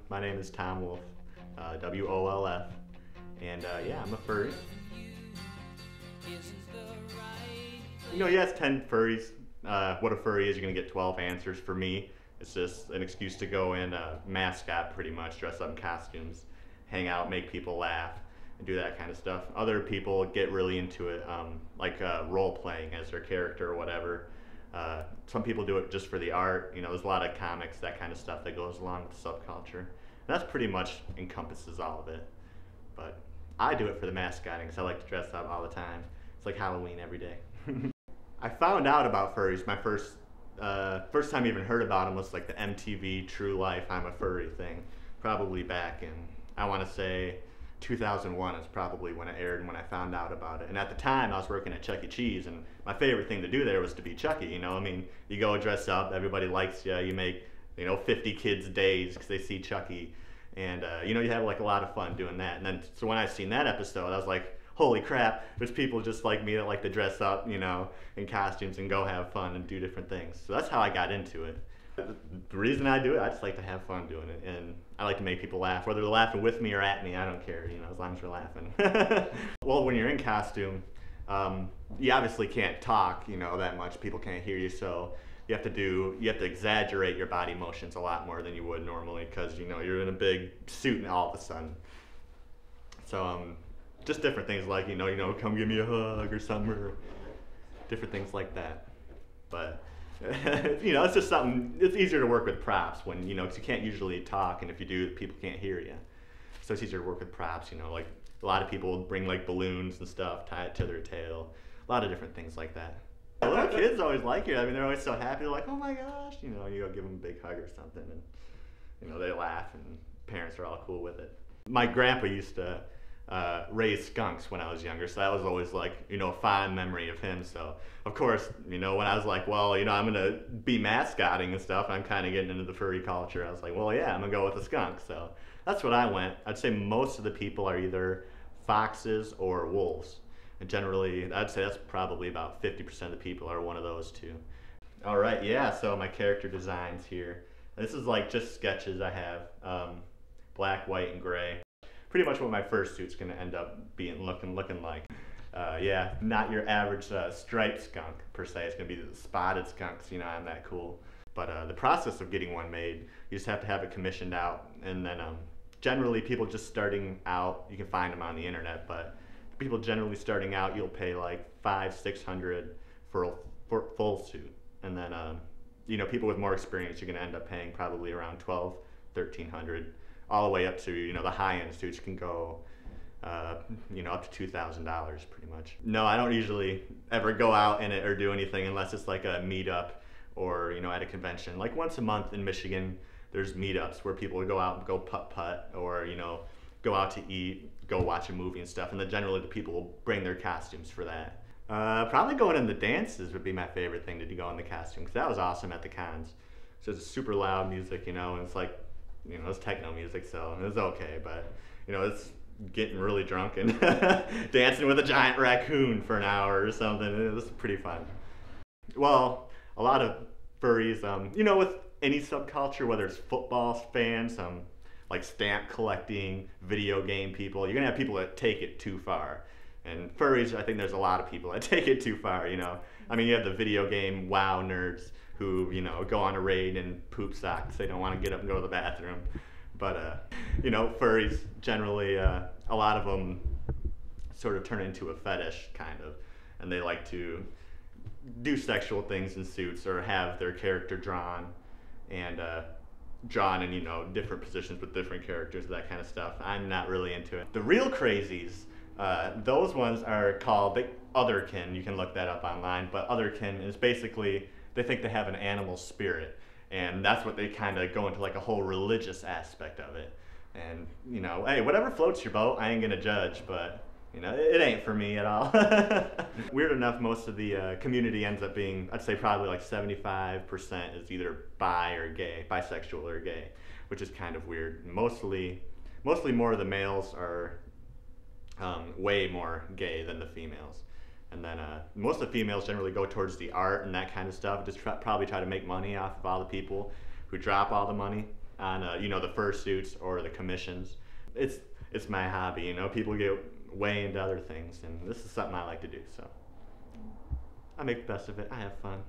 My name is Tom Wolf, W-O-L-F, and yeah, I'm a furry. He has 10 furries. What a furry is, you're gonna get 12 answers. For me, it's just an excuse to go in mascot, pretty much, dress up in costumes, hang out, make people laugh, and do that kind of stuff. Other people get really into it, like role playing as their character or whatever. Some people do it just for the art. There's a lot of comics, that kind of stuff that goes along with the subculture. And that's pretty much encompasses all of it. But I do it for the mascotting because I like to dress up all the time. It's like Halloween every day. I found out about furries. My first time I even heard about them was like the MTV True Life I'm a Furry thing. Probably back in, I want to say, 2001 is probably when it aired and when I found out about it. And at the time I was working at Chuck E. Cheese, and my favorite thing to do there was to be Chucky. You go dress up, everybody likes you, you make 50 kids days because they see Chucky, and you have like a lot of fun doing that. And then so when I seen that episode, I was like, holy crap, there's people just like me that like to dress up in costumes and go have fun and do different things. So that's how I got into it. The reason I do it, I just like to have fun doing it, and I like to make people laugh. Whether they're laughing with me or at me, I don't care, as long as they're laughing. Well, when you're in costume, you obviously can't talk, that much. People can't hear you, so you have to exaggerate your body motions a lot more than you would normally, because you're in a big suit and all of a sudden. So just different things like come give me a hug or something, or different things like that. But it's just something. It's easier to work with props when because you can't usually talk, and if you do, people can't hear you. So it's easier to work with props. Like a lot of people bring like balloons and stuff, tie it to their tail, a lot of different things like that. The little kids always like it. I mean, they're always so happy. They're like, oh my gosh, you go give them a big hug or something, and they laugh, and parents are all cool with it. My grandpa used to raise skunks when I was younger, so that was always like a fond memory of him. So of course when I was like, well, I'm gonna be mascotting and stuff, I'm kind of getting into the furry culture, I was like, well, yeah, I'm gonna go with the skunk. So that's what I went. I'd say most of the people are either foxes or wolves, and generally I'd say that's probably about 50% of the people are one of those two. All right, yeah, so my character designs here, this is like just sketches I have, black, white, and gray. Pretty much what my first suit's gonna end up being looking like. Yeah, not your average striped skunk per se. It's gonna be the spotted skunks. I'm that cool. But the process of getting one made, you just have to have it commissioned out, and then generally people just starting out, you can find them on the internet. But people generally starting out, you'll pay like $500–600 for a full suit, and then people with more experience, you're gonna end up paying probably around $1,200–1,300. All the way up to the high-end suits can go up to $2,000 pretty much. No, I don't usually ever go out in it or do anything unless it's like a meetup or at a convention. Like once a month in Michigan, there's meetups where people would go out and go putt-putt, or go out to eat, go watch a movie and stuff, and then generally the people will bring their costumes for that. Probably going in the dances would be my favorite thing to go in the costume, because that was awesome at the cons. So it's super loud music, and it's like it's techno music, so it's okay, but it's getting really drunk and dancing with a giant raccoon for an hour or something. It was pretty fun. Well, a lot of furries, with any subculture, whether it's football fans, like stamp collecting, video game people, you're gonna have people that take it too far. And furries, I think there's a lot of people that take it too far. I mean, you have the video game WoW nerds who go on a raid and poop socks. They don't want to get up and go to the bathroom. But furries generally, a lot of them sort of turn into a fetish kind of, and they like to do sexual things in suits or have their character drawn and drawn in different positions with different characters, that kind of stuff. I'm not really into it. The real crazies, those ones are called the otherkin. You can look that up online, but otherkin is basically, they think they have an animal spirit, and that's what they kind of go into, like a whole religious aspect of it. And hey, whatever floats your boat, I ain't gonna judge, but it ain't for me at all. Weird enough, most of the community ends up being, I'd say probably like 75% is either bi or gay, bisexual or gay, which is kind of weird. Mostly more of the males are way more gay than the females. And then most of the females generally go towards the art and that kind of stuff, just probably try to make money off of all the people who drop all the money. on you know, the fursuits or the commissions. It's it's my hobby, you know. People get way into other things, and this is something I like to do. So I make the best of it. I have fun.